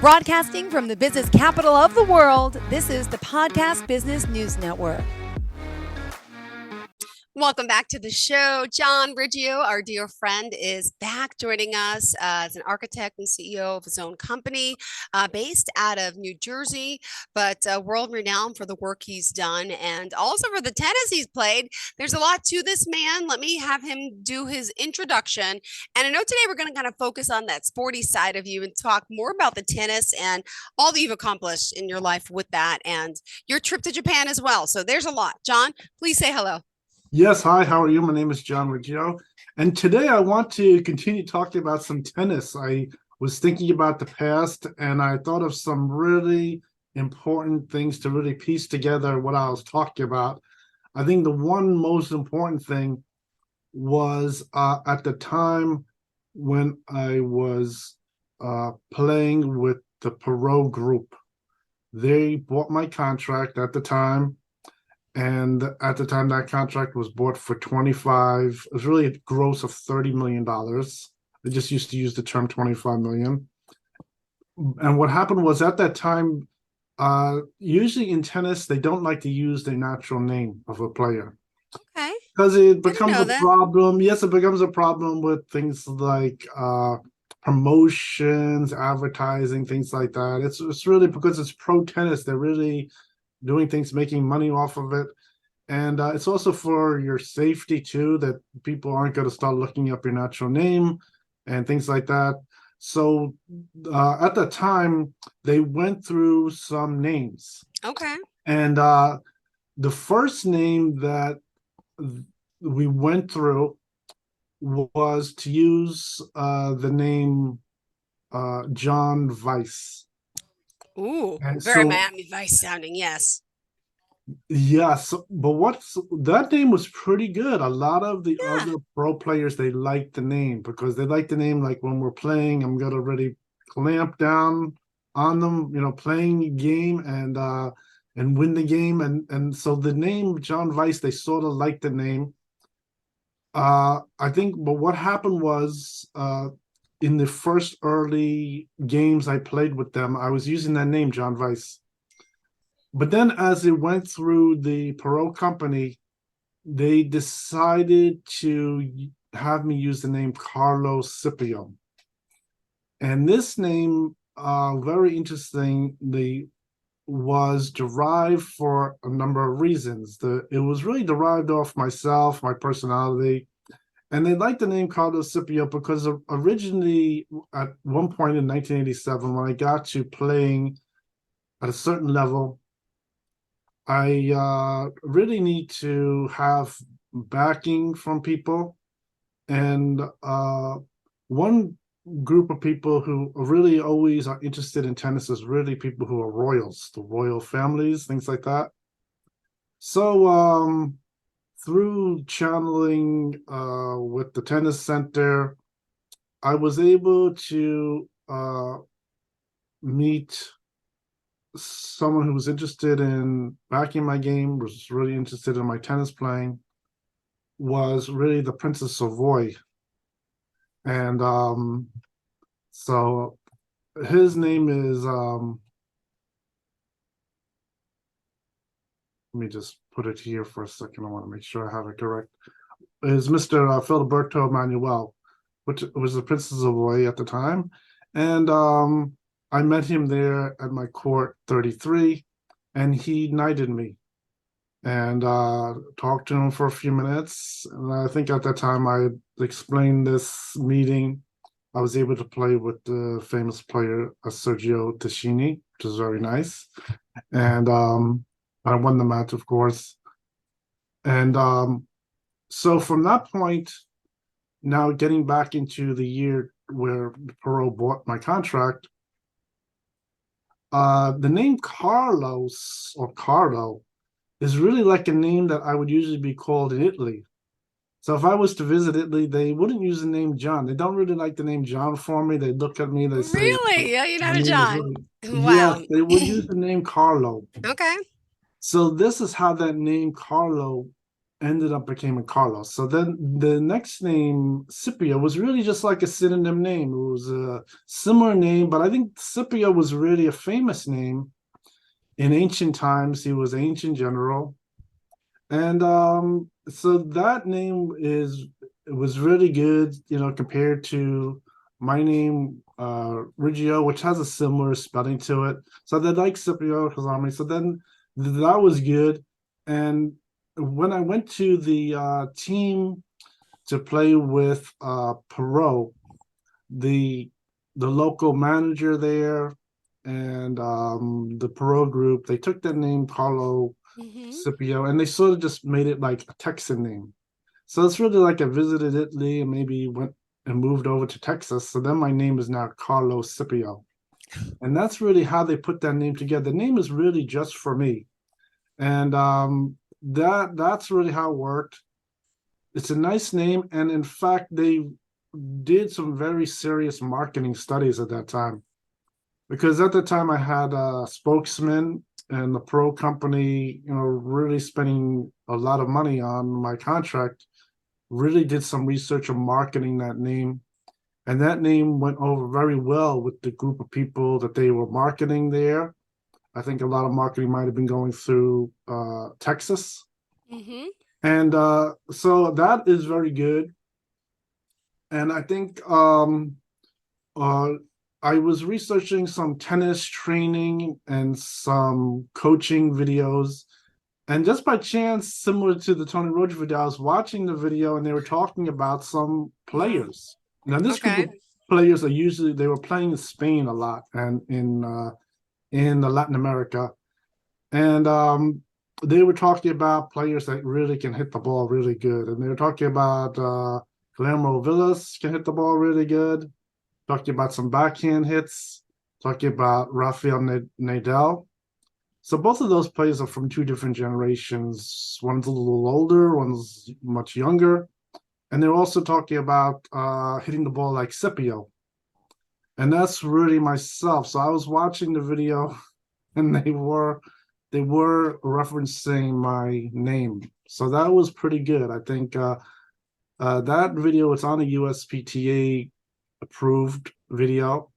Broadcasting from the business capital of the world, this is the Podcast Business News Network. Welcome back to the show. John Riggio, our dear friend, is back joining us as an architect and CEO of his own company based out of New Jersey, but world renowned for the work he's done and also for the tennis he's played. There's a lot to this man. Let me have him do his introduction. And I know today we're going to kind of focus on that sporty side of you and talk more about the tennis and all that you've accomplished in your life with that and your trip to Japan as well. So there's a lot. John, please say hello. Yes, hi, how are you? My name is John Riggio, and today I want to continue talking about some tennis. I was thinking about the past, and I thought of some really important things to really piece together what I was talking about. I think the one most important thing was at the time when I was playing with the Perot group. They bought my contract at the time. And at the time, that contract was bought for 25. It was really a gross of $30 million. They just used to use the term 25 million. And what happened was at that time, usually in tennis, they don't like to use the natural name of a player. Okay. Because it becomes a problem. Yes, it becomes a problem with things like promotions, advertising, things like that. It's really because it's pro tennis. They're really doing things, making money off of it. And it's also for your safety too, that people aren't going to start looking up your natural name and things like that. So at the time, they went through some names. Okay. And the first name that we went through was to use the name John Weiss. Ooh, very Miami Vice sounding, yes. Yes, but that name was pretty good. A lot of the other pro players, they liked the name because they like the name. Like when we're playing, I'm gonna really clamp down on them, playing a game and win the game. And so the name John Weiss, they sort of liked the name. I think, but what happened was in the first early games I played with them, I was using that name, John Weiss. But then as it went through the Perot company, they decided to have me use the name Carlos Scipio. And this name, very interestingly, was derived for a number of reasons. It was really derived off myself, my personality. And they liked the name Carlos Scipio because originally, at one point in 1987, when I got to playing at a certain level, I really need to have backing from people. And one group of people who really always are interested in tennis is really people who are royals, the royal families, things like that. So through channeling with the tennis center, I was able to meet someone who was interested in backing my game, was really interested in my tennis playing, was really the Princess Savoy. And so his name is, let me just put it here for a second. I want to make sure I have it correct. Is Mr. Filiberto Manuel, which was the Princess Savoy at the time. And I met him there at my court 33, and he knighted me and talked to him for a few minutes. And I think at that time I explained this meeting. I was able to play with the famous player Sergio Tacchini, which is very nice. And I won the match, of course. And so from that point, now getting back into the year where Perot bought my contract, the name Carlos or Carlo is really like a name that I would usually be called in Italy. So if I was to visit Italy, they wouldn't use the name John. They don't really like the name John for me. They look at me, they say, really? Yeah, you're not a John. Really... Wow. Yes, they would use the name Carlo. Okay. So this is how that name Carlo ended up becoming Carlos. So then the next name, Scipio, was really just like a synonym name. It was a similar name, but I think Scipio was really a famous name in ancient times. He was an ancient general. And so that name was really good, compared to my name, Riggio, which has a similar spelling to it. So they like Scipio Hazami. So then that was good. And when I went to the team to play with Perot, the the local manager there and the Perot group, they took that name Paulo Mm-hmm. Scipio, and they sort of just made it like a Texan name. So it's really like I visited Italy and maybe went and moved over to Texas. So then my name is now Carlos Scipio. And that's really how they put that name together. The name is really just for me. And that's really how it worked. It's a nice name. And in fact, they did some very serious marketing studies at that time. Because at the time I had a spokesman and the pro company, really spending a lot of money on my contract, really did some research on marketing that name. And that name went over very well with the group of people that they were marketing there. I think a lot of marketing might have been going through Texas. Mm-hmm. And so that is very good. And I think uh, I was researching some tennis training and some coaching videos. And just by chance, similar to the Tony Roach video, I was watching the video and they were talking about some players. Now, this group Okay. of players they were playing in Spain a lot and in Latin America. And they were talking about players that really can hit the ball really good. And they were talking about Guillermo Villas can hit the ball really good. Talking about some backhand hits. Talking about Rafael Nadal. So both of those players are from two different generations. One's a little older, one's much younger. And they're also talking about hitting the ball like Scipio. And that's really myself. So I was watching the video and they were referencing my name. So that was pretty good. I think that video, it's on a USPTA approved video,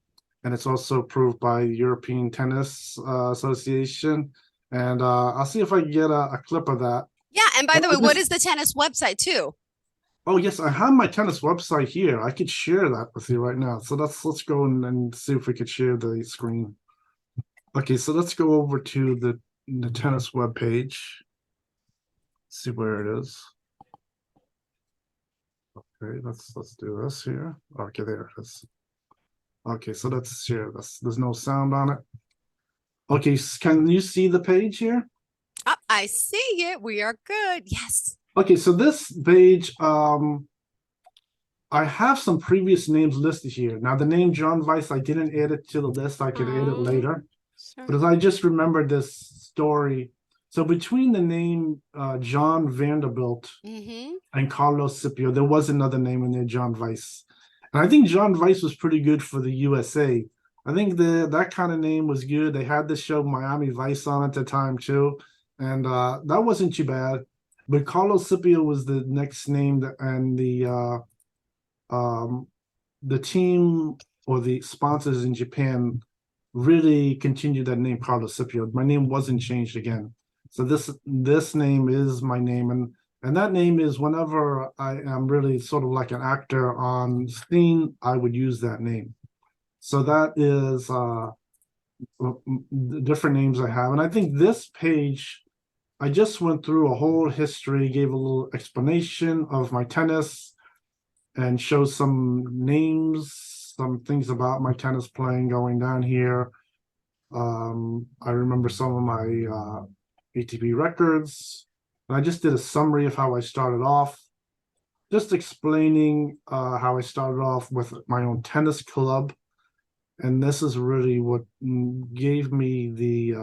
and it's also approved by European Tennis Association. And I'll see if I can get a clip of that. Yeah. And by the way, I what just, is the tennis website too? oh yes, I have my tennis website here. I could share that with you right now. So let's go and see if we could share the screen. Okay, so let's go over to the tennis web page. See where it is. Okay, let's do this here. Okay, there it is. Okay, so let's share this. There's no sound on it. Okay, can you see the page here? Oh, I see it. We are good. Yes. Okay, so this page, I have some previous names listed here. Now, the name John Weiss, I didn't add it to the list. I could add it later. But as I just remembered this story, so between the name John Vanderbilt Mm-hmm. and Carlos Scipio, there was another name in there, John Weiss. And I think John Weiss was pretty good for the USA. I think that kind of name was good. They had the show Miami Vice on at the time too, and that wasn't too bad. But Carlos Scipio was the next name, and the team or the sponsors in Japan really continued that name, Carlos Scipio. My name wasn't changed again. So this name is my name, and that name is whenever I am really sort of like an actor on scene, I would use that name. So that is the different names I have. And I think this page, I just went through a whole history, gave a little explanation of my tennis, and showed some names, some things about my tennis playing going down here. I remember some of my ATP records. And I just did a summary of how I started off, just explaining how I started off with my own tennis club. And this is really what gave me the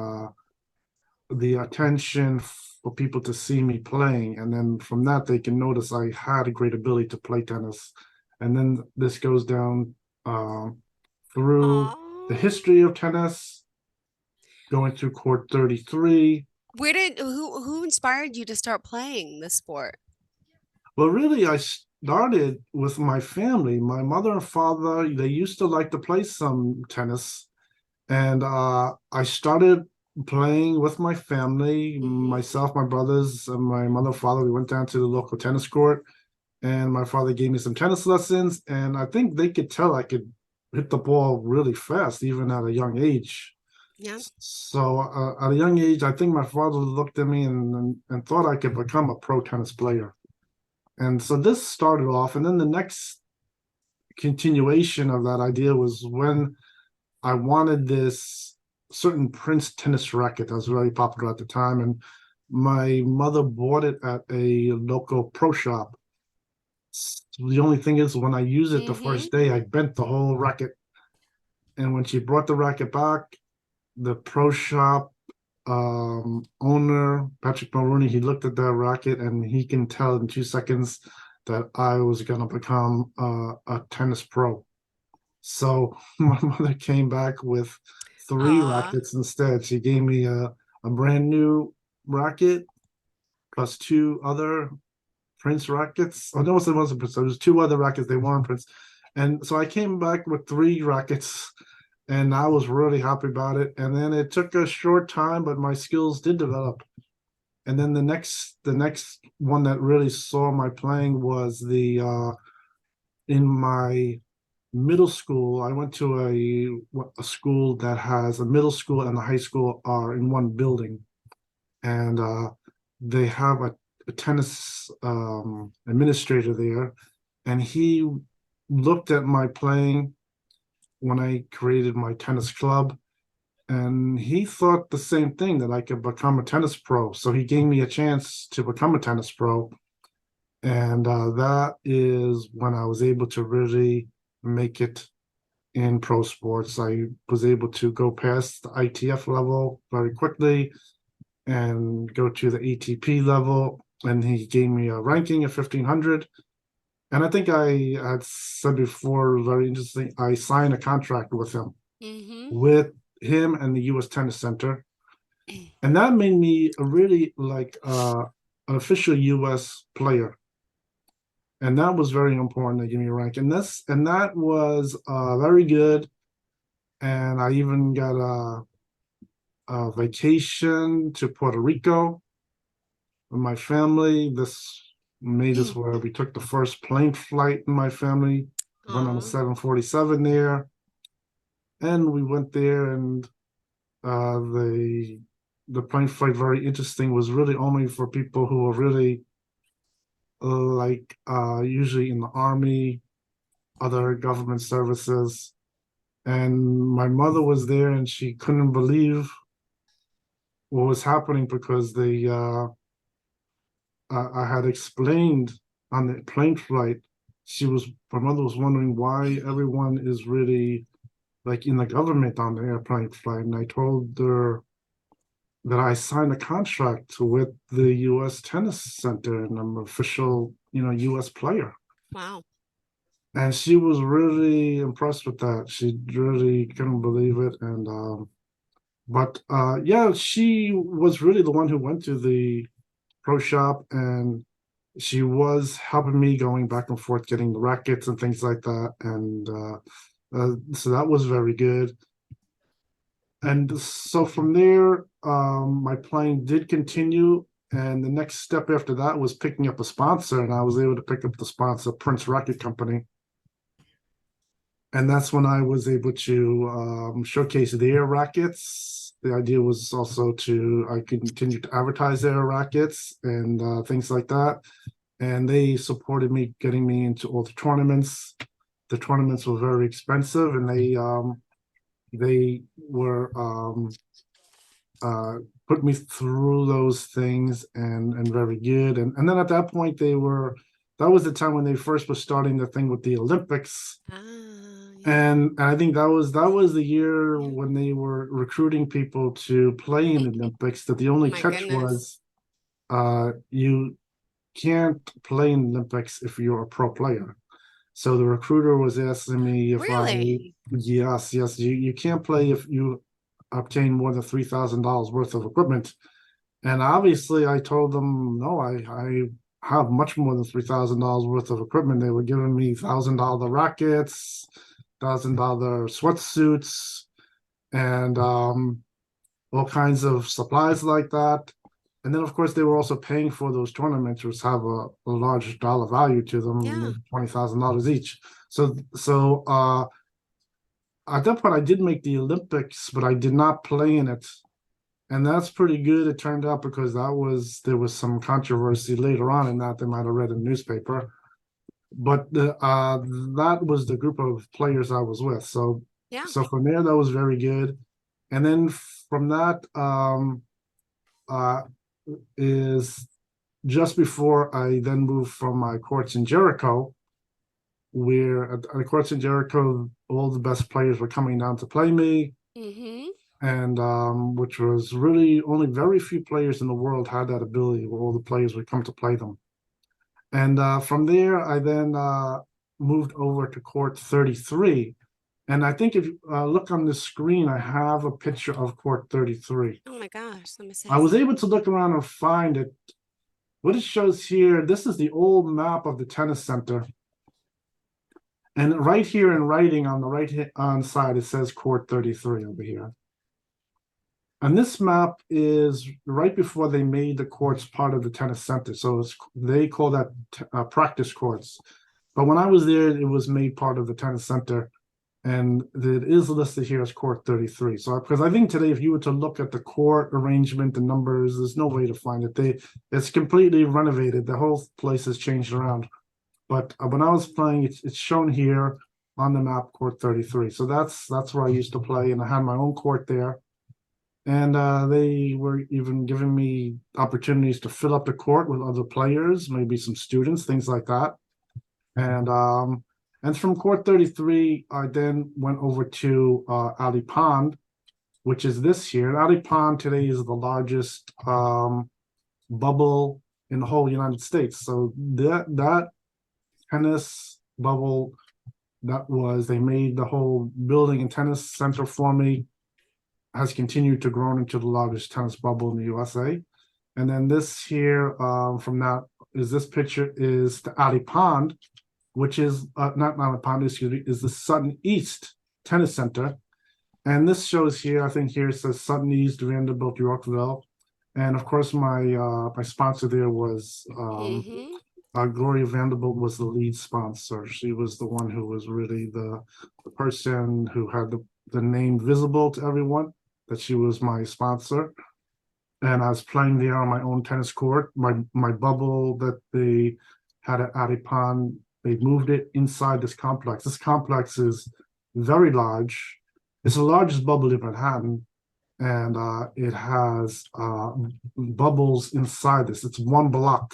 attention for people to see me playing. And then from that, they can notice I had a great ability to play tennis. And then this goes down through the Oh. history of tennis, going through court 33, Who inspired you to start playing the sport? Well, really, I started with my family. My mother and father, they used to like to play some tennis. And I started playing with my family, Hmm. myself, my brothers, and my mother and father. We went down to the local tennis court, and my father gave me some tennis lessons. And I think they could tell I could hit the ball really fast, even at a young age. Yeah. So at a young age, I think my father looked at me and thought I could become a pro tennis player. And so this started off, and then the next continuation of that idea was when I wanted this certain Prince tennis racket that was very popular at the time, and my mother bought it at a local pro shop. The only thing is, when I used it the Hmm. first day, I bent the whole racket. And when she brought the racket back, the pro shop owner, Patrick Mulrooney, he looked at that racket and he can tell in 2 seconds that I was going to become a tennis pro. So my mother came back with three Aw. rackets instead. She gave me a brand new racket plus two other Prince rackets. Oh, no, it wasn't Prince. There was two other rackets. They weren't Prince. And so I came back with three rackets and I was really happy about it. And then it took a short time, but my skills did develop. And then the next one that really saw my playing was the in my middle school. I went to a school that has a middle school and a high school are in one building, and they have a tennis administrator there, and he looked at my playing when I created my tennis club, and he thought the same thing that I could become a tennis pro. So he gave me a chance to become a tennis pro, and that is when I was able to really make it in pro sports. I was able to go past the ITF level very quickly and go to the ATP level. And he gave me a ranking of 1500. And I think I had said before, very interesting, I signed a contract Hmm. with him and the US Tennis Center. And that made me a really like an official US player. And that was very important to give me a rank. And that was very good. And I even got a vacation to Puerto Rico with my family. This made us where we took the first plane flight in my family, went on a Aw. 747 there, and we went there. And uh, the the plane flight, very interesting, was really only for people who were really like usually in the army, other government services. And my mother was there, and she couldn't believe what was happening because I had explained on the plane flight. My mother was wondering why everyone is really like in the government on the airplane flight. And I told her that I signed a contract with the US Tennis Center and I'm an official, US player. Wow. And she was really impressed with that. She really couldn't believe it. And but yeah, she was really the one who went to the pro shop, and she was helping me going back and forth getting the rackets and things like that. And so that was very good. And so from there, my playing did continue. And the next step after that was picking up a sponsor, and I was able to pick up the sponsor, Prince Racket Company. And that's when I was able to showcase their rackets. The idea was also I continue to advertise their rackets and things like that. And they supported me getting me into all the tournaments. The tournaments were very expensive, and they were uh, put me through those things and very good. And then at that point, that was the time when they first was starting the thing with the Olympics. Ah, yeah. And I think that was the year when they were recruiting people to play in the Olympics. That the only My catch goodness. was you can't play in the Olympics if you're a pro player. So the recruiter was asking me if Really? yes, you can't play if you obtain more than $3,000 worth of equipment. And obviously, I told them, no, I have much more than $3,000 worth of equipment. They were giving me $1,000 rackets, $1,000 sweatsuits, and all kinds of supplies like that. And then, of course, they were also paying for those tournaments, which have a large dollar value to them, Yeah. maybe $20,000 each. So at that point, I did make the Olympics, but I did not play in it, and that's pretty good. It turned out because there was some controversy later on in that they might have read in the newspaper, but that was the group of players I was with. So Yeah. so from there, that was very good, and then from that uh, is just before I then moved from my courts in Jericho, where at the courts in Jericho, all the best players were coming down to play me, Mm-hmm. and which was really only very few players in the world had that ability, where all the players would come to play them. And from there, I then moved over to court 33. And I think if you look on the screen, I have a picture of court 33. Oh my gosh. Let me I see. was able to look around and find it. What it shows here, this is the old map of the tennis center. And right here in writing on the right hand side, it says court 33 over here. And this map is right before they made the courts part of the tennis center. So they call that practice courts. But when I was there, it was made part of the tennis center. And it is listed here as court 33. So because I think today, if you were to look at the court arrangement, the numbers, there's no way to find it. It's completely renovated. The whole place has changed around. But when I was playing, it's shown here on the map, court 33. So that's where I used to play, and I had my own court there. And they were even giving me opportunities to fill up the court with other players, maybe some students, things like that. And from court 33, I then went over to Ali Pond, which is this here. Ali Pond today is the largest bubble in the whole United States. So that tennis bubble they made the whole building and tennis center for me, has continued to grow into the largest tennis bubble in the USA. And then this here, from that, is this picture is the Ali Pond, which is not Ali Pond, excuse me, is the Sutton East Tennis Center. And this shows here, I think here it says Sutton East, Vanderbilt, Yorkville. And of course, my sponsor there was Gloria Vanderbilt was the lead sponsor. She was the one who was really the person who had the name visible to everyone, that she was my sponsor. And I was playing there on my own tennis court. My bubble that they had at Ali Pond, they moved it inside this complex. This complex is very large. It's the largest bubble in Manhattan, and it has bubbles inside this. It's one block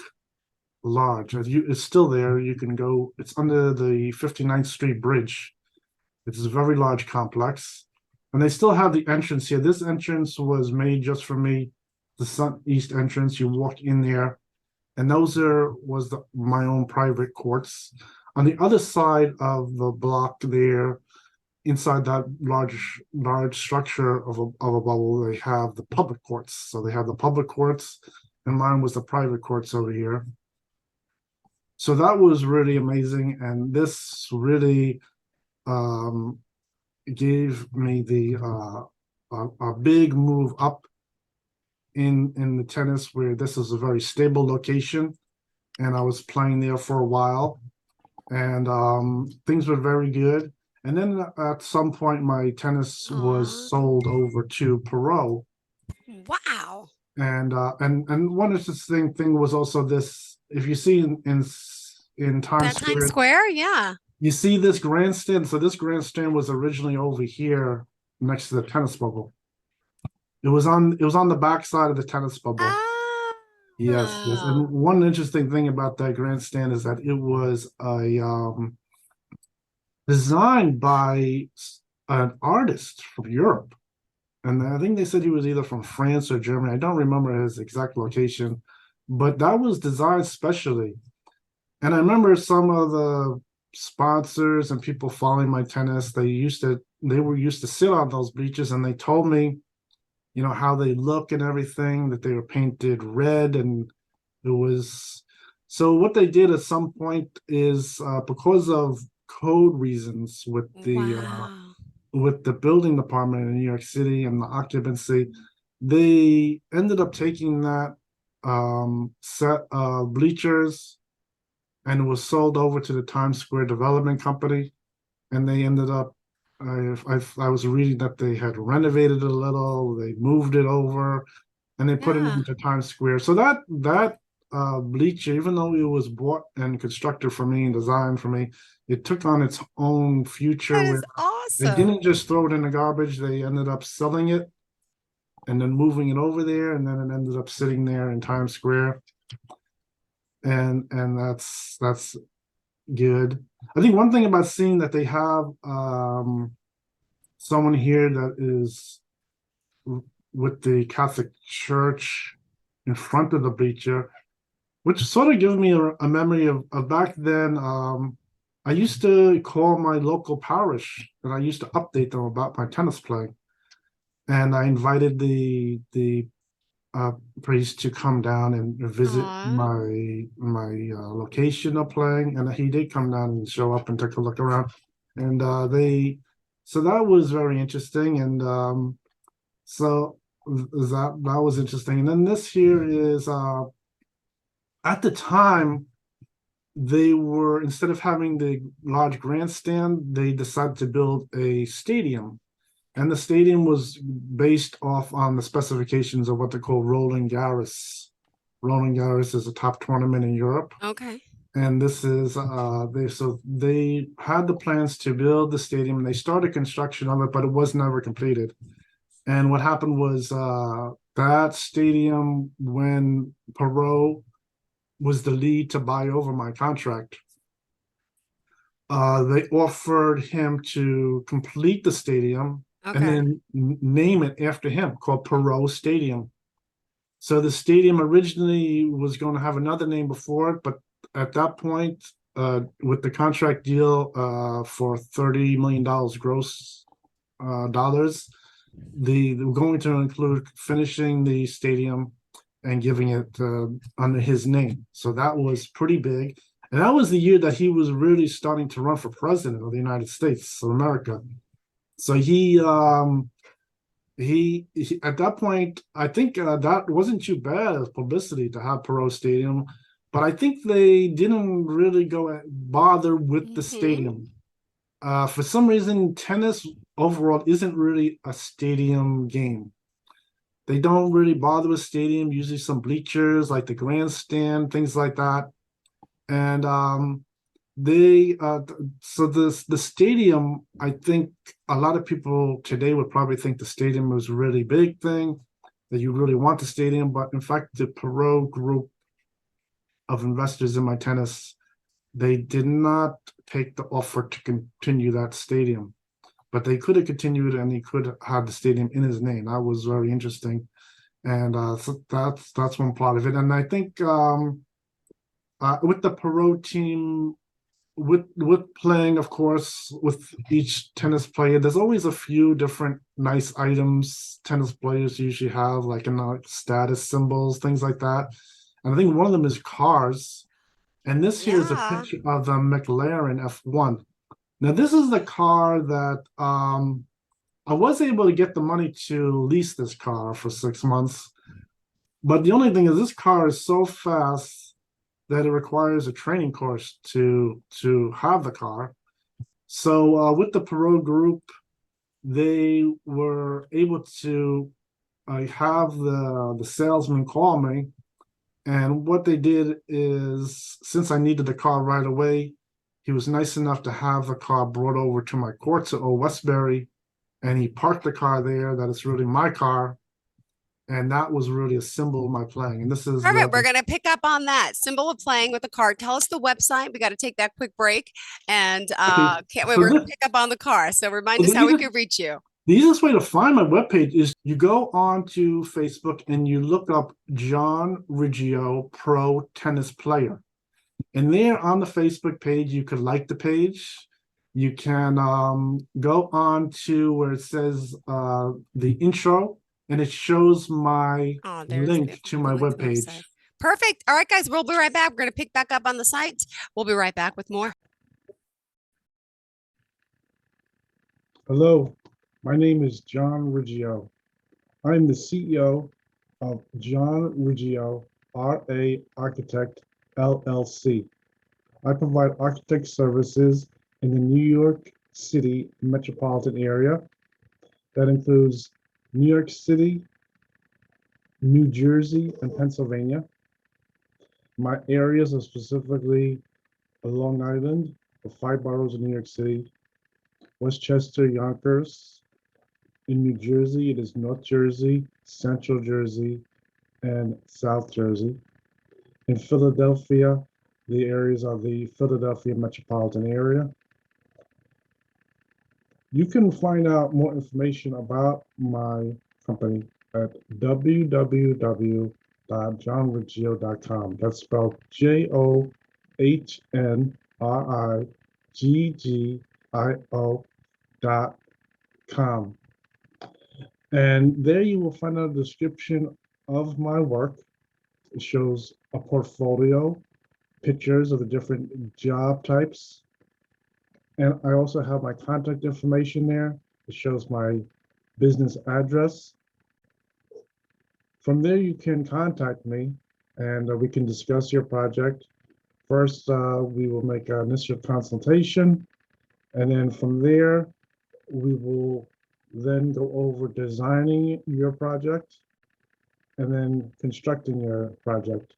large. It's still there. You can go. It's under the 59th Street Bridge. It's a very large complex, and they still have the entrance here. This entrance was made just for me. The Sun East entrance. You walk in there, and my own private courts. On the other side of the block there, inside that large structure of a bubble, they have the public courts. So they have the public courts, and mine was the private courts over here. So that was really amazing, and this really gave me a big move up in the tennis, where this is a very stable location, and I was playing there for a while, and things were very good. And then at some point, my tennis was sold over to Perot. Wow. And one interesting thing was also this: if you see in Times Square, Times Square, yeah, you see this grandstand. So this grandstand was originally over here next to the tennis bubble. It was on the back side of the tennis bubble. Yes. And one interesting thing about that grandstand is that it was designed by an artist from Europe. And I think they said he was either from France or Germany. I don't remember his exact location, but that was designed specially. And I remember some of the sponsors and people following my tennis, they were used to sit on those beaches, and they told me how they look and everything, that they were painted red. And it was, so what they did at some point is, because of code reasons Wow. with the building department in New York City and the occupancy, they ended up taking that set of bleachers, and it was sold over to the Times Square Development Company. And they ended up, I was reading that they had renovated it a little, they moved it over, and they put it Yeah. into Times Square. So that bleacher, even though it was bought and constructed for me and designed for me, it took on its own future That where is they awesome. didn't just throw it in the garbage. They ended up selling it and then moving it over there, and then it ended up sitting there in Times Square. And that's good. I think one thing about seeing that they have someone here that is with the Catholic Church in front of the bleacher, which sort of gives me a memory of back then. I used to call my local parish and I used to update them about my tennis playing. And I invited the priest to come down and visit Aw. my location of playing, and he did come down and show up and take a look around. And they, so that was very interesting. And so that was interesting. And then this here is at the time they were, instead of having the large grandstand, they decided to build a stadium. And the stadium was based off on the specifications of what they call Roland Garros. Roland Garros is a top tournament in Europe. Okay. And this is they had the plans to build the stadium, and they started construction of it, but it was never completed. And what happened was that stadium, when Perot was the lead to buy over my contract, they offered him to complete the stadium and Okay. then name it after him, called Perot Stadium. So the stadium originally was going to have another name before it, but at that point, with the contract deal for $30 million gross dollars, they were going to include finishing the stadium and giving it under his name. So that was pretty big. And that was the year that he was really starting to run for president of the United States of America. So he at that point, I think that wasn't too bad as publicity to have Perot Stadium, but I think they didn't really bother with the Mm-hmm. stadium. For some reason, tennis overall isn't really a stadium game. They don't really bother with stadium, usually some bleachers like the grandstand, things like that. And they so the stadium, I think a lot of people today would probably think the stadium was a really big thing, that you really want the stadium. But in fact, the Perot group of investors in my tennis, they did not take the offer to continue that stadium, but they could have continued and he could have the stadium in his name. That was very interesting. And so that's one part of it. And I think with the Perot team, with playing, of course, with each tennis player, there's always a few different nice items tennis players usually have, like status symbols, things like that. And I think one of them is cars. And this here is a Yeah. picture of the McLaren F1. Now, this is the car that I was able to get the money to lease this car for 6 months. But the only thing is, this car is so fast that it requires a training course to have the car. So with the Perot group, they were able to have the salesman call me. And what they did is, since I needed the car right away, he was nice enough to have the car brought over to my courts at Old Westbury, and he parked the car there. That it's really my car, and that was really a symbol of my playing. And this is Perfect. We're going to pick up on that symbol of playing with the card. Tell us the website. We got to take that quick break. And okay. can't wait. So We're going this, to pick up on the car. So remind so us how we could reach you. the easiest way to find my webpage is you go on to Facebook and you look up John Riggio Pro Tennis Player. And there on the Facebook page, you could like the page. You can go on to where it says the intro, and it shows my Oh, link to my link to the website. webpage. Perfect. All right, guys, we'll be right back. We're going to pick back up on the site. We'll be right back with more. Hello, my name is John Riggio. I'm the CEO of John Riggio RA Architect LLC. I provide architect services in the New York City metropolitan area. That includes New York City, New Jersey, and Pennsylvania. My areas are specifically Long Island, the 5 boroughs of New York City, Westchester, Yonkers. In New Jersey, it is North Jersey, Central Jersey, and South Jersey. In Philadelphia, the areas are the Philadelphia metropolitan area. You can find out more information about my company at www.johnriggio.com. That's spelled JOHNRIGGIO.com. And there you will find out a description of my work. It shows a portfolio, pictures of the different job types. And I also have my contact information there. It shows my business address. From there, you can contact me and we can discuss your project. First, we will make an initial consultation. And then from there, we will then go over designing your project and then constructing your project.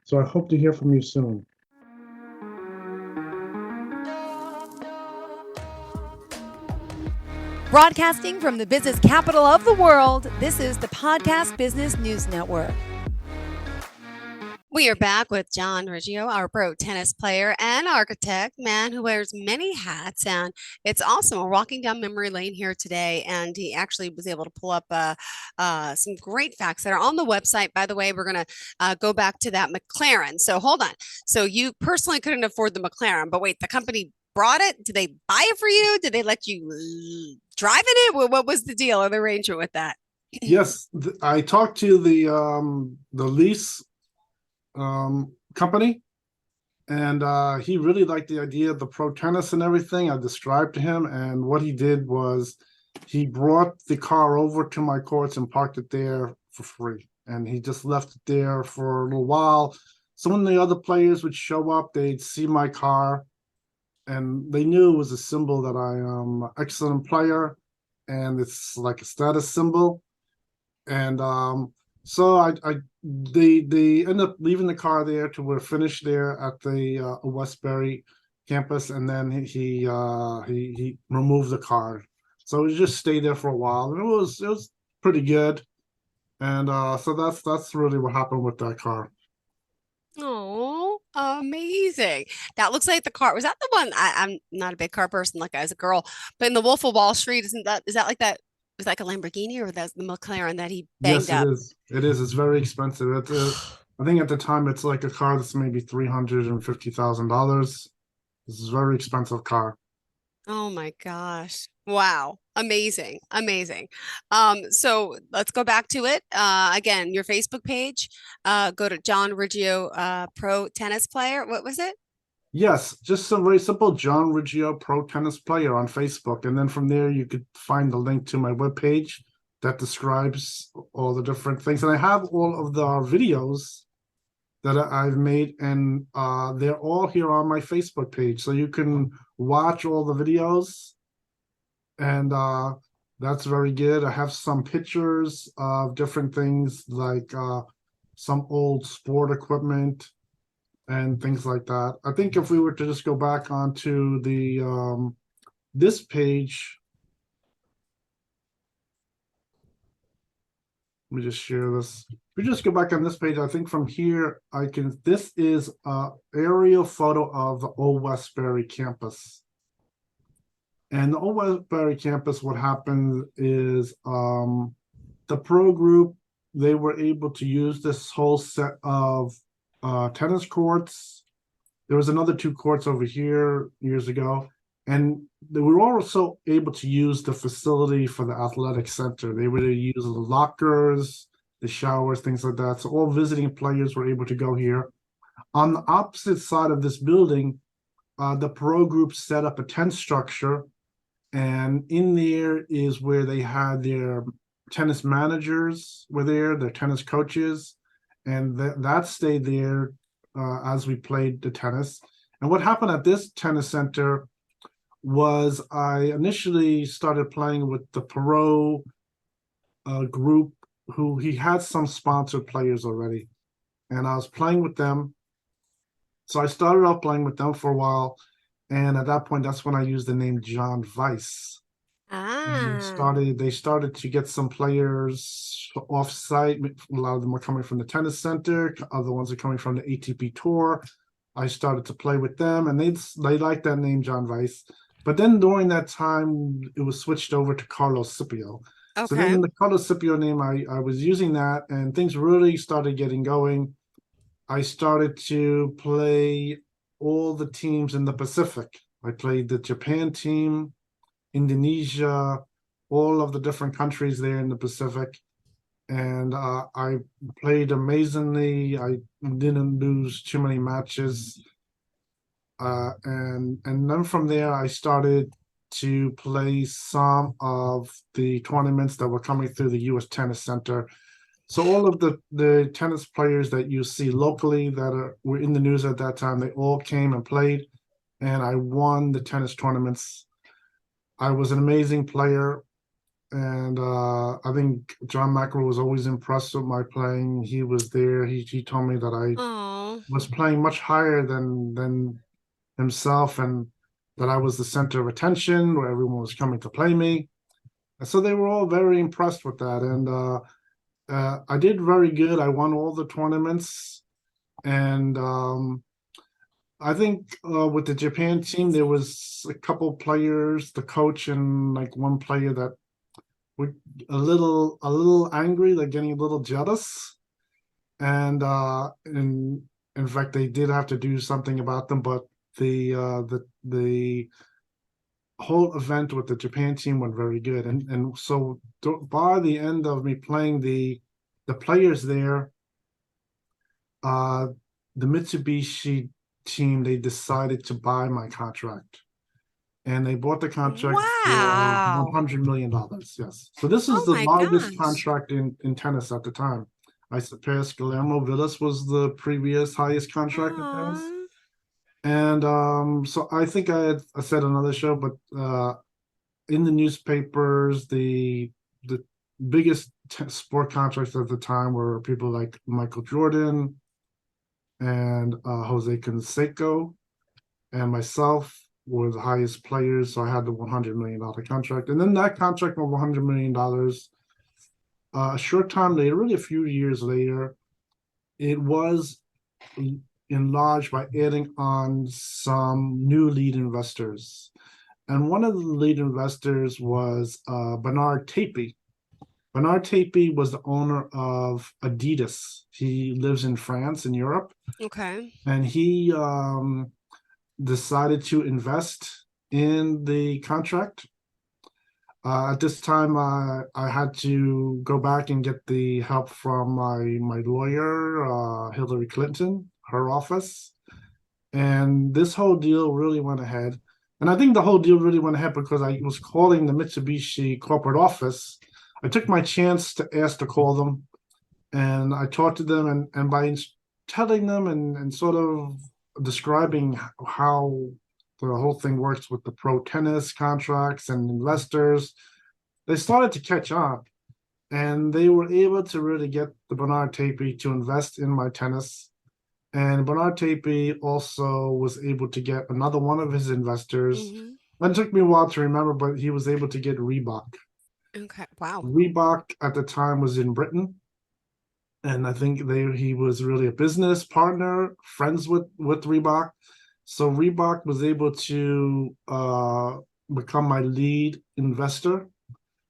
So I hope to hear from you soon. Broadcasting from the business capital of the world, this is the Podcast Business News Network. We are back with John Riggio, our pro tennis player and architect, man who wears many hats. And it's awesome. We're walking down memory lane here today, and he actually was able to pull up some great facts that are on the website. By the way, we're going to go back to that McLaren. So hold on. So you personally couldn't afford the McLaren, but wait, the company brought it? Did they buy it for you? Did they let you drive in it? What was the deal or the arrangement with that? Yes, I talked to the lease company, and he really liked the idea of the pro tennis and everything. I described to him, and what he did was he brought the car over to my courts and parked it there for free, and he just left it there for a little while. So when the other players would show up, they'd see my car, and they knew it was a symbol that I am an excellent player, and it's like a status symbol. And so they end up leaving the car there till we're finished there at the Westbury campus, and then he removed the car. So we just stayed there for a while, and it was pretty good. And so that's really what happened with that car. Oh, amazing. That looks like the car. Was that the one? I'm not a big car person like as a girl, but in the Wolf of Wall Street, is that like that? Was that like a Lamborghini or that's the McLaren that he banged Yes, it up? is. It is. It's very expensive. I think at the time it's like a car that's maybe $350,000. This is a very expensive car. Oh my gosh. Wow. Amazing. Amazing. So let's go back to it. Again, your Facebook page, go to John Riggio, pro tennis player. What was it? Yes, just some very simple John Riggio pro tennis player on Facebook. And then from there, you could find the link to my webpage that describes all the different things. And I have all of the videos that I've made, and they're all here on my Facebook page. So you can watch all the videos, and that's very good. I have some pictures of different things like some old sport equipment and things like that. I think if we were to just go back onto the this page, let me just share this. If we just go back on this page, I think from here I can. This is a aerial photo of the Old Westbury campus. And the Old Westbury campus, what happened is the pro group, they were able to use this whole set of tennis courts. There was another 2 courts over here years ago, And they were also able to use the facility for the athletic center. They would use the lockers, the showers, things like that. So all visiting players were able to go here. On the opposite side of this building, the pro group set up a tent structure, and in there is where they had their tennis managers were there, their tennis coaches, and that stayed there as we played the tennis. And what happened at this tennis center was I initially started playing with the pro group, who he had some sponsored players already, and I was playing with them. So I started off playing with them for a while, and at that point, that's when I used the name John Weiss. And Ah, they started to get some players off site. A lot of them were coming from the tennis center. Other ones are coming from the ATP tour. I started to play with them, and they liked that name, John Weiss. But then during that time, it was switched over to Carlos Scipio. So then okay. in the Carlos Scipio name, I was using that, and things really started getting going. I started to play all the teams in the Pacific. I played the Japan team, Indonesia, all of the different countries there in the Pacific. And I played amazingly. I didn't lose too many matches. And then from there, I started to play some of the tournaments that were coming through the U.S. Tennis Center. So all of the tennis players that you see locally that were in the news at that time, they all came and played, and I won the tennis tournaments. I was an amazing player, and I think John McEnroe was always impressed with my playing. He was there. He told me that I Oh, was playing much higher than himself, and that I was the center of attention where everyone was coming to play me. And so they were all very impressed with that, and I did very good. I won all the tournaments, and I think with the Japan team, there was a couple players, the coach and like one player that were a little angry, like getting a little jealous, and in fact they did have to do something about them. But the whole event with the Japan team went very good, and so by the end of me playing the players there, uh, the Mitsubishi team, they decided to buy my contract, and they bought the contract for wow. $100 million. Yes, so this is Oh the my largest gosh. contract in tennis at the time. I surpassed Guillermo Villas was the previous highest contract in tennis. Aw. And so I think I said another show, but in the newspapers, the biggest sport contracts at the time were people like Michael Jordan and Jose Canseco and myself were the highest players. So I had the $100 million contract, and then that contract of $100 million. A short time later, really a few years later, it was enlarged by adding on some new lead investors. And one of the lead investors was Bernard Tapie. Bernard Tapie was the owner of Adidas. He lives in France, in Europe, Okay. and he decided to invest in the contract. At this time, I had to go back and get the help from my lawyer, Hillary Clinton, her office, and this whole deal really went ahead. And I think the whole deal really went ahead because I was calling the Mitsubishi corporate office. I took my chance to ask to call them, and I talked to them, and by telling them and sort of describing how the whole thing works with the pro tennis contracts and investors, they started to catch on, and they were able to really get the Bernard Tapie to invest in my tennis. And Bernard Tapie also was able to get another one of his investors. Mm-hmm. That took me a while to remember, but he was able to get Reebok. Okay. Wow. Reebok at the time was in Britain, and I think he was really a business partner, friends with Reebok. So Reebok was able to become my lead investor.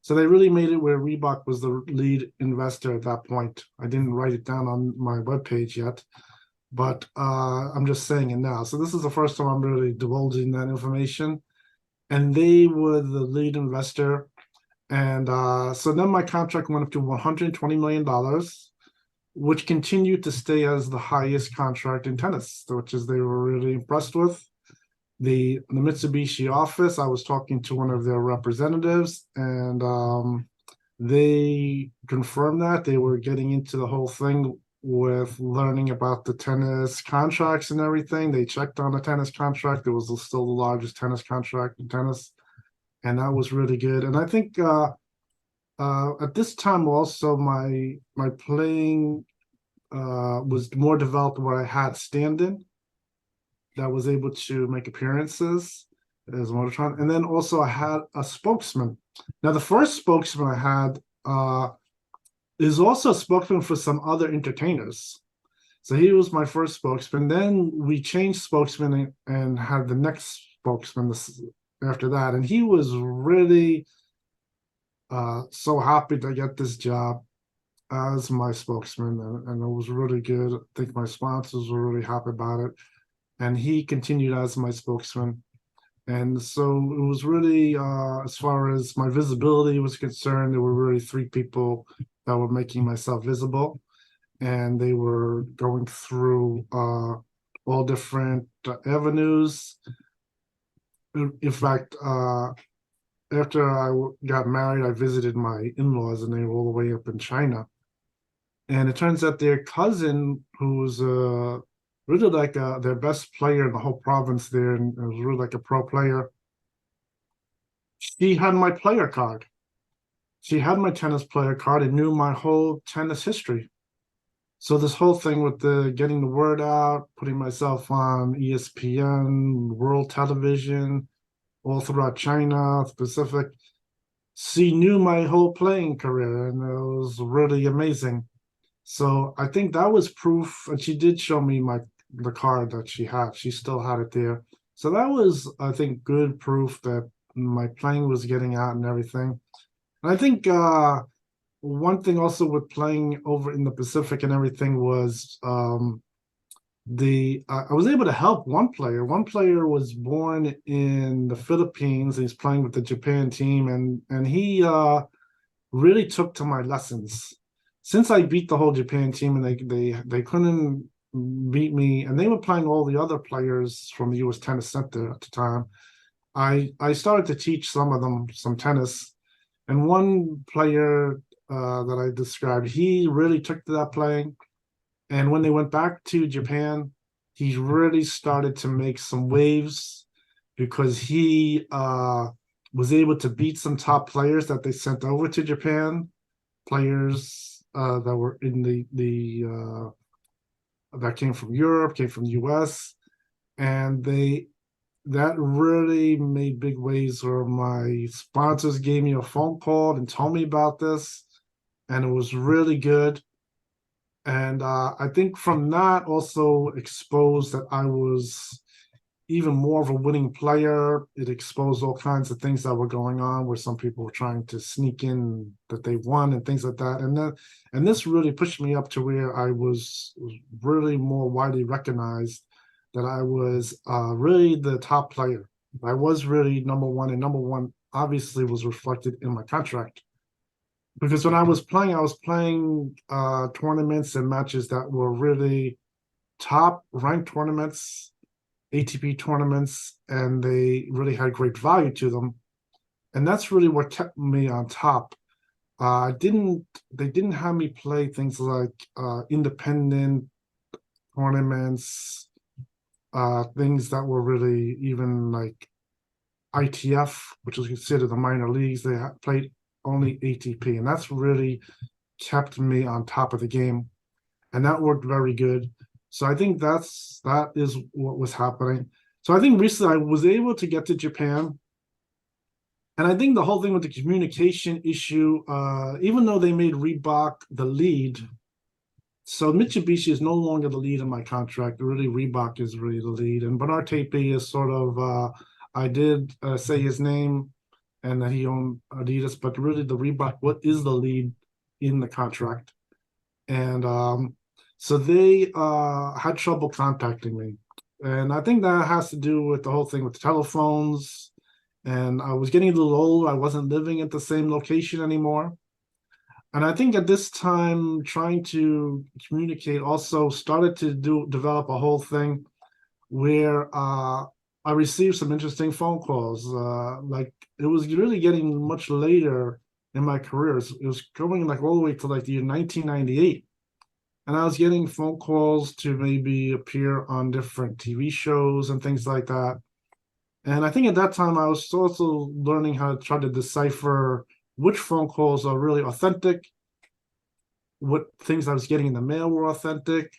So they really made it where Reebok was the lead investor at that point. I didn't write it down on my webpage yet, but I'm just saying it now. So this is the first time I'm really divulging that information. and they were the lead investor. And so then my contract went up to $120 million, which continued to stay as the highest contract in tennis, which is they were really impressed with. The Mitsubishi office, I was talking to one of their representatives, and they confirmed that they were getting into the whole thing with learning about the tennis contracts and everything. They checked on the tennis contract. It was still the largest tennis contract in tennis, and that was really good. And I think at this time also my playing was more developed where I had stand-in that was able to make appearances as Mototron. And then also I had a spokesman. Now the first spokesman I had is also a spokesman for some other entertainers. So he was my first spokesman. Then we changed spokesman and had the next spokesman after that. And he was really so happy to get this job as my spokesman. And it was really good. I think my sponsors were really happy about it. And he continued as my spokesman. And so it was really, as far as my visibility was concerned, there were really three people that were making myself visible. And they were going through all different avenues. In fact, after I got married, I visited my in-laws, and they were all the way up in China. And it turns out their cousin, who's really like their best player in the whole province there, and was really like a pro player, she had my player card. She had my tennis player card and knew my whole tennis history. So this whole thing with the getting the word out, putting myself on ESPN, world television, all throughout China, Pacific, she knew my whole playing career, and it was really amazing. So I think that was proof, and she did show me the card that she had. She still had it there. So that was, I think, good proof that my playing was getting out and everything. And I think one thing also with playing over in the Pacific and everything was I was able to help one player. One player was born in the Philippines. He's playing with the Japan team, and he really took to my lessons. Since I beat the whole Japan team, and they couldn't beat me, and they were playing all the other players from the U.S. Tennis Center at the time, I started to teach some of them some tennis. And one player that I described, he really took to that playing. And when they went back to Japan, he really started to make some waves because he was able to beat some top players that they sent over to Japan, players that were in the that came from Europe, came from the US, and that really made big waves where my sponsors gave me a phone call and told me about this, and it was really good. And I think from that also exposed that I was even more of a winning player. It exposed all kinds of things that were going on where some people were trying to sneak in that they won and things like that. And this really pushed me up to where I was really more widely recognized that I was really the top player. I was really number one, and number one obviously was reflected in my contract. Because when I was playing tournaments and matches that were really top ranked tournaments, ATP tournaments, and they really had great value to them. And that's really what kept me on top. They didn't have me play things like independent tournaments, things that were really even like ITF, which was considered the minor leagues. They played only ATP, and that's really kept me on top of the game, and that worked very good. So I think that is what was happening. So I think recently I was able to get to Japan, and I think the whole thing with the communication issue, even though they made Reebok the lead, so Mitsubishi is no longer the lead in my contract. Really, Reebok is really the lead, and Bernard Tapie is sort of. I did say his name, and that he owned Adidas, but really the Reebok, what is the lead in the contract? And so they had trouble contacting me. And I think that has to do with the whole thing with the telephones and I was getting a little older. I wasn't living at the same location anymore. And I think at this time, trying to communicate also started to develop a whole thing where I received some interesting phone calls. Like it was really getting much later in my career. It was going like all the way to like the year 1998. And I was getting phone calls to maybe appear on different TV shows and things like that. And I think at that time I was also learning how to try to decipher which phone calls are really authentic, what things I was getting in the mail were authentic,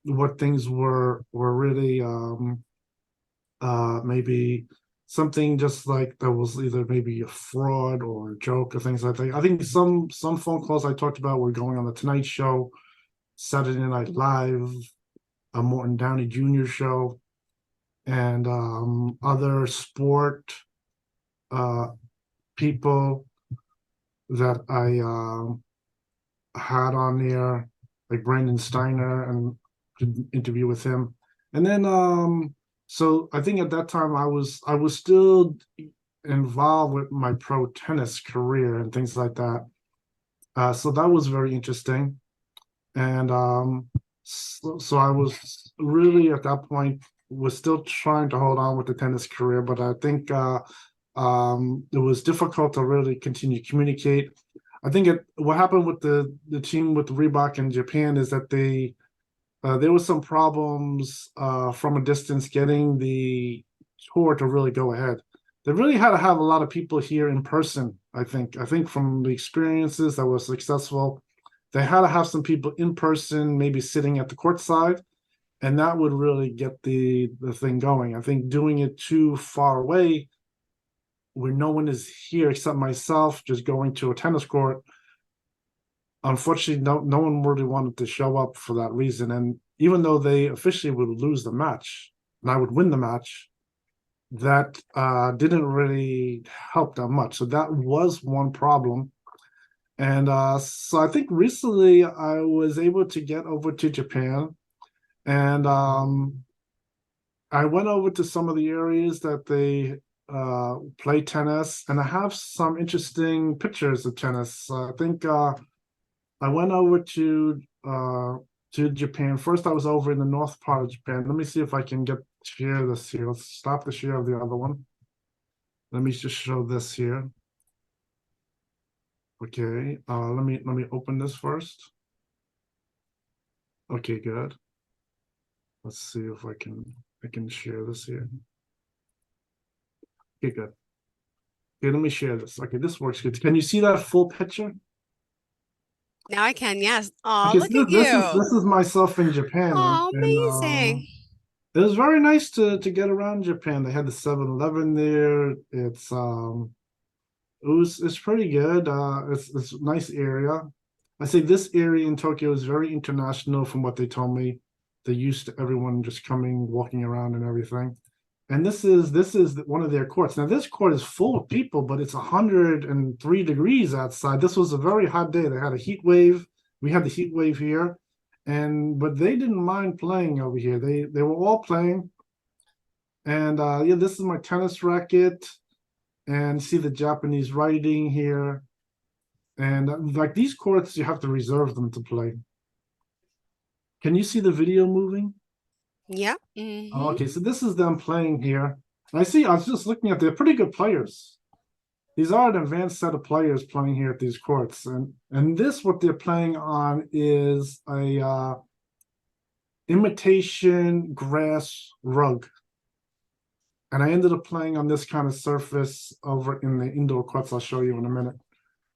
what things were really maybe something just like that was either maybe a fraud or a joke or things like that. I think some phone calls I talked about were going on the Tonight Show, Saturday Night Live, a Morton Downey Jr. show, and other sport people that I had on there, like Brandon Steiner, and did interview with him. And then so I think at that time I was still involved with my pro tennis career and things like that. So that was very interesting. And so I was really at that point was still trying to hold on with the tennis career, but I think it was difficult to really continue to communicate. I think what happened with the team with Reebok in Japan is that there was some problems from a distance getting the tour to really go ahead. They really had to have a lot of people here in person. I think from the experiences that were successful, they had to have some people in person, maybe sitting at the court side, and that would really get the thing going. I think doing it too far away, where no one is here except myself, just going to a tennis court. Unfortunately, no one really wanted to show up for that reason. And even though they officially would lose the match and I would win the match, that didn't really help that much. So that was one problem. And so I think recently I was able to get over to Japan, and I went over to some of the areas that they play tennis, and I have some interesting pictures of tennis. I think I went over to Japan. First, I was over in the north part of Japan. Let me see if I can share this here. Let's stop the share of the other one. Let me just show this here. Okay, let me open this first. Okay, good. Let's see if I can share this here. Okay, good. Okay, let me share this. Okay, this works good. Can you see that full picture? Now I can, yes. Oh, Okay, so look at you. this is myself in Japan, Oh, and amazing. it was very nice to get around Japan. They had the 7-Eleven there. It's pretty good. It's a nice area. I say this area in Tokyo is very international from what they told me. They're used to everyone just coming, walking around and everything. And this is one of their courts. Now this court is full of people, but it's 103 degrees outside. This was a very hot day. They had a heat wave. We had the heat wave here, but they didn't mind playing over here. They were all playing. And yeah, this is my tennis racket, and see the Japanese writing here. And like these courts, you have to reserve them to play. Can you see the video moving? Yeah. Oh, okay, so this is them playing here. I was just looking at, they're pretty good players. These are an advanced set of players playing here at these courts. And this, what they're playing on is a imitation grass rug. And I ended up playing on this kind of surface over in the indoor courts I'll show you in a minute.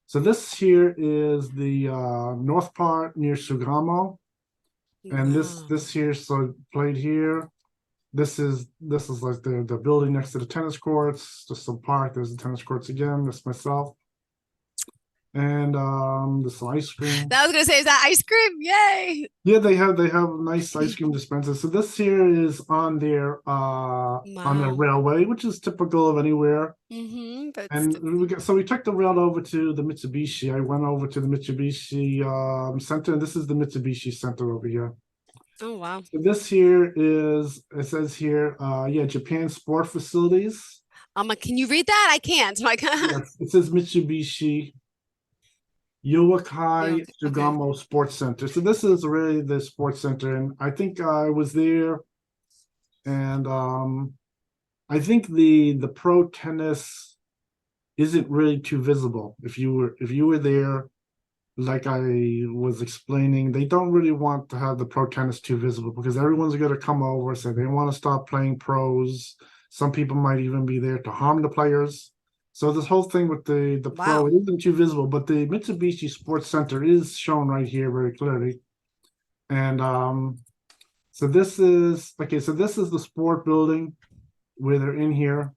So this here is the north part near Sugamo. And Wow. this here, so played here. This is like the building next to the tennis courts, just some park. There's the tennis courts again. That's myself. And there's some ice cream. That was gonna say, is that ice cream? Yay! Yeah, they have nice ice cream dispensers. So this here is on their Wow. railway, which is typical of anywhere. But And we took the rail over to the Mitsubishi. I went over to the Mitsubishi Center, and this is the Mitsubishi Center over here. oh wow. So this here is, it says here, yeah, Japan Sport Facilities. I'm like, can you read that? I can't. So I can't. Yes, it says Mitsubishi Yeah, Yowakai okay. Sugamo Sports Center. So this is really the sports center, and I think I was there, and I think the pro tennis isn't really too visible. If you were there, like I was explaining, they don't really want to have the pro tennis too visible because everyone's going to come over, say they want to stop playing pros. Some people might even be there to harm the players. So this whole thing with the pro, Wow. it isn't too visible, but the Mitsubishi Sports Center is shown right here very clearly. And so this is okay. So this is the sport building where they're in here.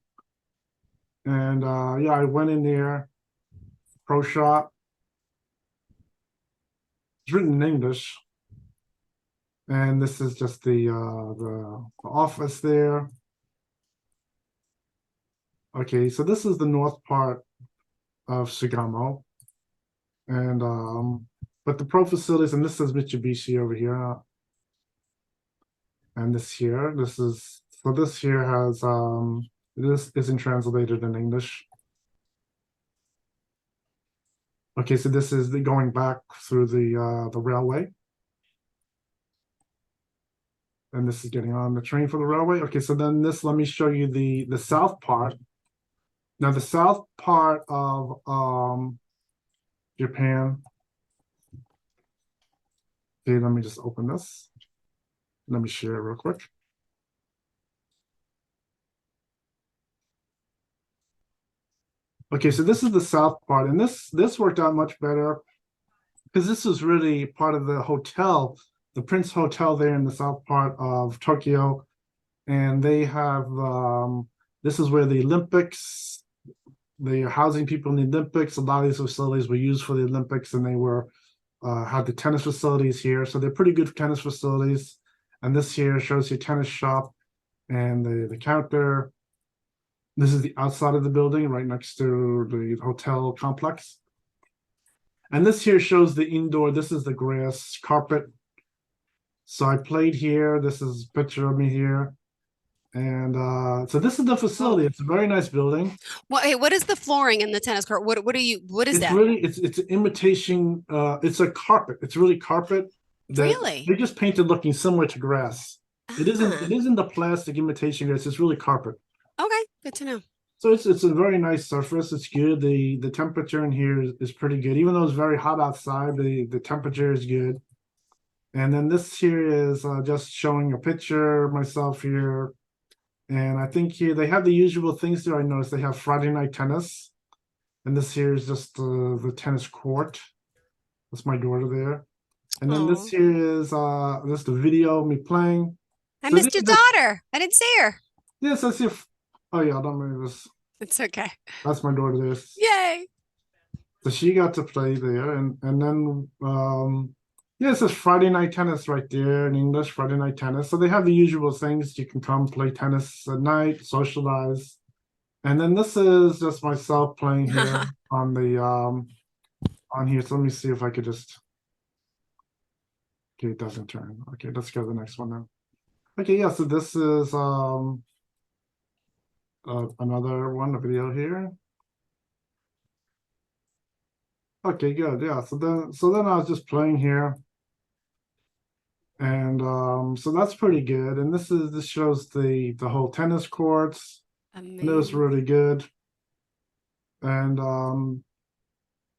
And yeah, I went in there, pro shop. It's written in English. And this is just the office there. Okay, so this is the north part of Sugamo. And but the pro facilities, and this is Mitsubishi over here. And this here, this is so this here has this isn't translated in English. Okay, so this is the going back through the railway. And this is getting on the train for the railway. Okay, so then this, let me show you the south part. Now the south part of Japan. Okay, let me just open this. Let me share it real quick. Okay, so this is the south part, and this worked out much better because this is really part of the hotel, the Prince Hotel there in the south part of Tokyo, and they have this is where the Olympics, they are housing people in the Olympics. A lot of these facilities were used for the Olympics, and they were had the tennis facilities here, so they're pretty good tennis facilities. And this here shows you tennis shop and the counter. This is the outside of the building, right next to the hotel complex. And this here shows the indoor. This is the grass carpet. So I played here. This is a picture of me here. And so this is the Whoa. facility. It's a very nice building. Well, hey, what is the flooring in the tennis court? What is It's that? really it's an imitation. It's a carpet. It's really carpet that Really? they just painted looking similar to grass. It Ah, isn't the plastic imitation grass. It's really carpet. okay, good to know. So it's a very nice surface. It's good. The temperature in here is pretty good. Even though it's very hot outside, the temperature is good. And then this here is just showing a picture of myself here. And I think here they have the usual things there. I noticed they have Friday night tennis. And this here is just the tennis court. That's my daughter there. And then this Oh, here is just a video of me playing. I So missed your daughter. I didn't see her. yes, that's if oh yeah, I don't remember this. It's okay. That's my daughter there. Yay. So she got to play there, and then yeah, it says Friday night tennis right there in English, Friday night tennis. So they have the usual things. You can come play tennis at night, socialize. And then this is just myself playing here on the on here. So let me see if I could just okay, it doesn't turn. Okay, let's go to the next one then. Okay, yeah, so this is another one, a video here. Okay, good. Yeah, so then I was just playing here. And so that's pretty good. And this shows the whole tennis courts. And it was Amazing. really good. And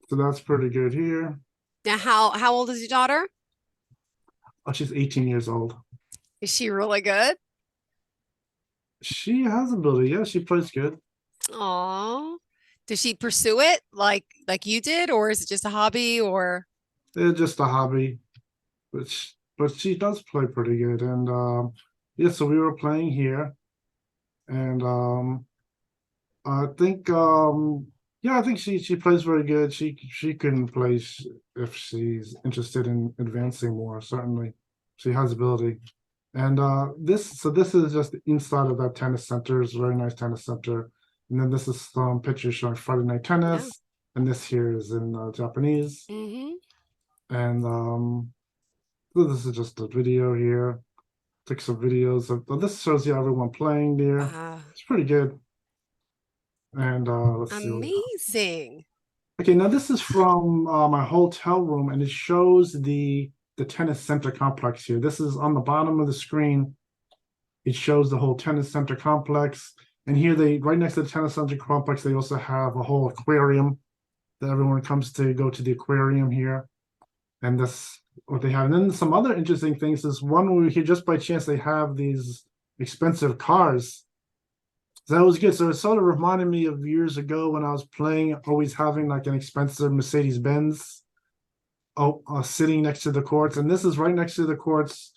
so that's pretty good here. Now, how old is your daughter? Oh, she's 18 years old. Is she really good? She has ability. Yeah, she plays good. Oh, does she pursue it like you did, or is it just a hobby? Or It's just a hobby, but she does play pretty good. And yeah, so we were playing here, and I think yeah, I think she plays very good. She can play if she's interested in advancing more, certainly. She has ability. And this is just the inside of that tennis center. It's a very nice tennis center. And then this is some pictures showing Friday night yeah. tennis. And this here is in Japanese. Mm-hmm. And so this is just a video here. Took some videos of this shows you everyone playing there. Wow. It's pretty good. And let's see. Amazing. Okay, now this is from my hotel room, and it shows the tennis center complex here. This is on the bottom of the screen. It shows the whole tennis center complex. And here they, right next to the tennis center complex, they also have a whole aquarium that everyone comes to go to the aquarium here. And that's what they have. And then some other interesting things is one where here just by chance they have these expensive cars. So that was good. So it sort of reminded me of years ago when I was playing, always having like an expensive Mercedes Benz sitting next to the courts. And this is right next to the courts.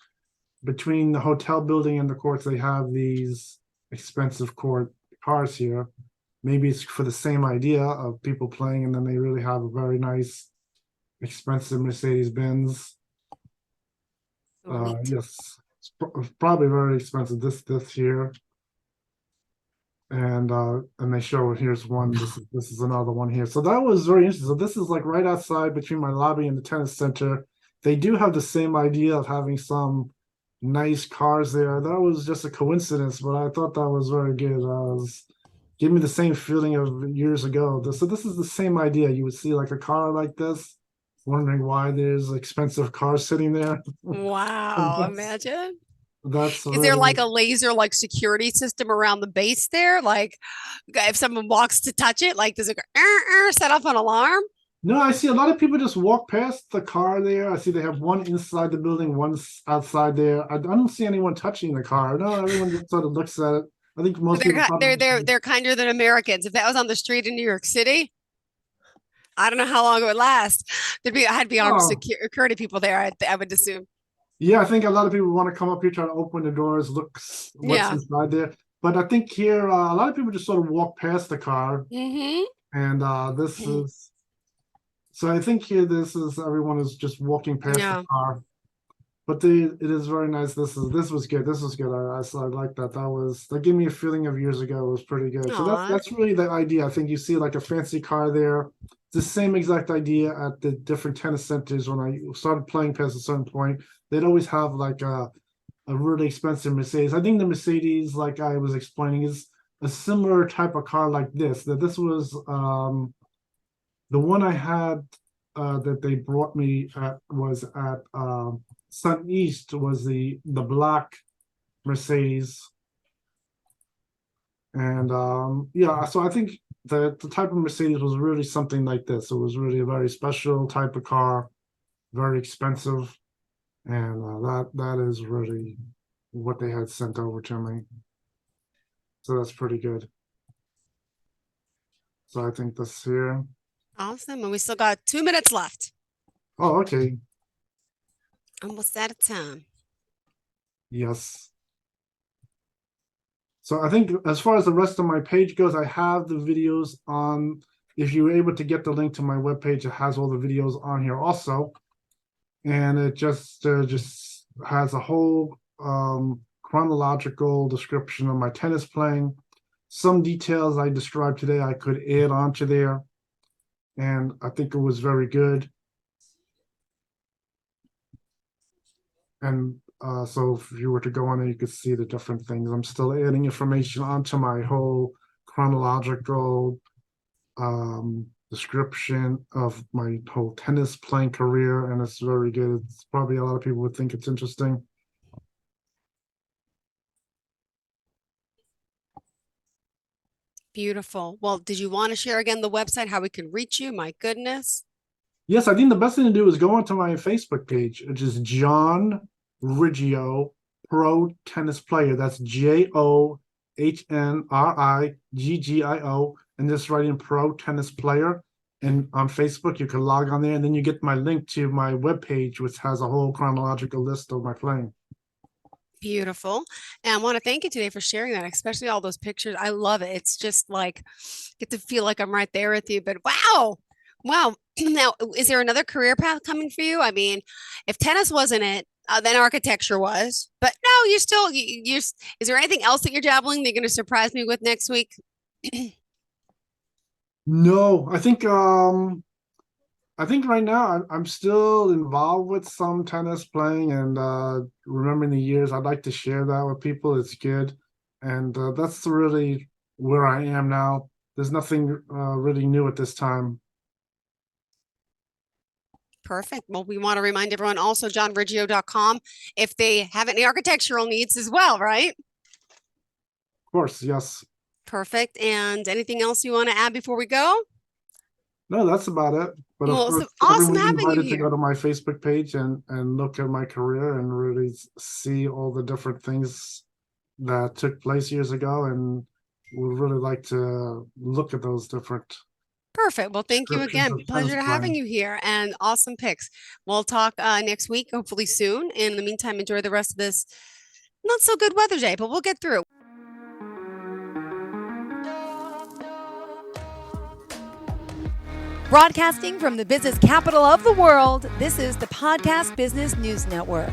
Between the hotel building and the courts, they have these expensive cars here. Maybe it's for the same idea of people playing, and then they really have a very nice, expensive Mercedes Benz. Yes, it's probably very expensive. This here, and they show here's one. This is another one here. So that was very interesting. So this is like right outside between my lobby and the tennis center. They do have the same idea of having some nice cars there. That was just a coincidence, but I thought that was very good. Give me the same feeling of years ago. So this is the same idea. You would see like a car like this, wondering why there's expensive cars sitting there. Wow. Imagine. That's Is there like really, a laser like security system around the base there? Like if someone walks to touch it, like does it go, set off an alarm? no, I see a lot of people just walk past the car there. I see they have one inside the building, one outside there. I don't see anyone touching the car. No, everyone just sort of looks at it. I think most They're people they're kinder than Americans. If that was on the street in New York City, I don't know how long it would last. I'd be armed oh, security people there. I would assume. yeah, I think a lot of people want to come up here, try to open the doors, look what's Yeah. inside there. But I think here a lot of people just sort of walk past the car, Mm-hmm. and this is so I think here this is everyone is just walking past the Yeah. car. But it is very nice. This was good. This was good. I like that. That gave me a feeling of years ago. It was pretty good. So Aw. that's really the idea. I think you see like a fancy car there. It's the same exact idea at the different tennis centers. When I started playing past a certain point, they'd always have like a really expensive Mercedes. I think the Mercedes, like I was explaining, is a similar type of car like this. That this was the one I had that they brought me was at Sun East was the black Mercedes, and yeah, so I think the type of Mercedes was really something like this. It was really a very special type of car, very expensive, and that is really what they had sent over to me. So that's pretty good. So I think this here. Awesome. And we still got 2 minutes left. Oh, okay. Almost out of time. Yes. So I think as far as the rest of my page goes, I have the videos on. If you were able to get the link to my webpage, it has all the videos on here also. And it just has a whole chronological description of my tennis playing. Some details I described today I could add on to there. And I think it was very good. And so if you were to go on there, you could see the different things. I'm still adding information onto my whole chronological description of my whole tennis playing career, and it's very good. It's probably a lot of people would think it's interesting. Beautiful. Well, did you want to share again the website, how we can reach you? My goodness. Yes, I think the best thing to do is go onto my Facebook page, which is John Riggio, Pro Tennis Player. That's JOHNRIGGIO, and just write in Pro Tennis Player. And on Facebook, you can log on there, and then you get my link to my webpage, which has a whole chronological list of my playing. Beautiful. And I want to thank you today for sharing that, especially all those pictures. I love it. It's just like get to feel like I'm right there with you. But wow. Wow. Now, is there another career path coming for you? I mean, if tennis wasn't it, then architecture was. But no, you still is there anything else that you're dabbling that you're going to surprise me with next week? No, I think right now I'm still involved with some tennis playing, and remembering the years. I'd like to share that with people. It's good, and that's really where I am now. there's nothing really new at this time. Perfect. Well, we want to remind everyone also johnriggio.com if they have any architectural needs as well, right? Of course, yes. Perfect. And anything else you want to add before we go? No, that's about it. But of Well, course, so awesome everyone's having you invited to go here. to my Facebook page and look at my career and really see all the different things that took place years ago, and would really like to look at those different Perfect. Well, thank you descriptions again. of Pleasure to having transplant. you here and awesome picks. We'll talk next week, hopefully soon. In the meantime, enjoy the rest of this not so good weather day, but we'll get through. Broadcasting from the business capital of the world, this is the Podcast Business News Network.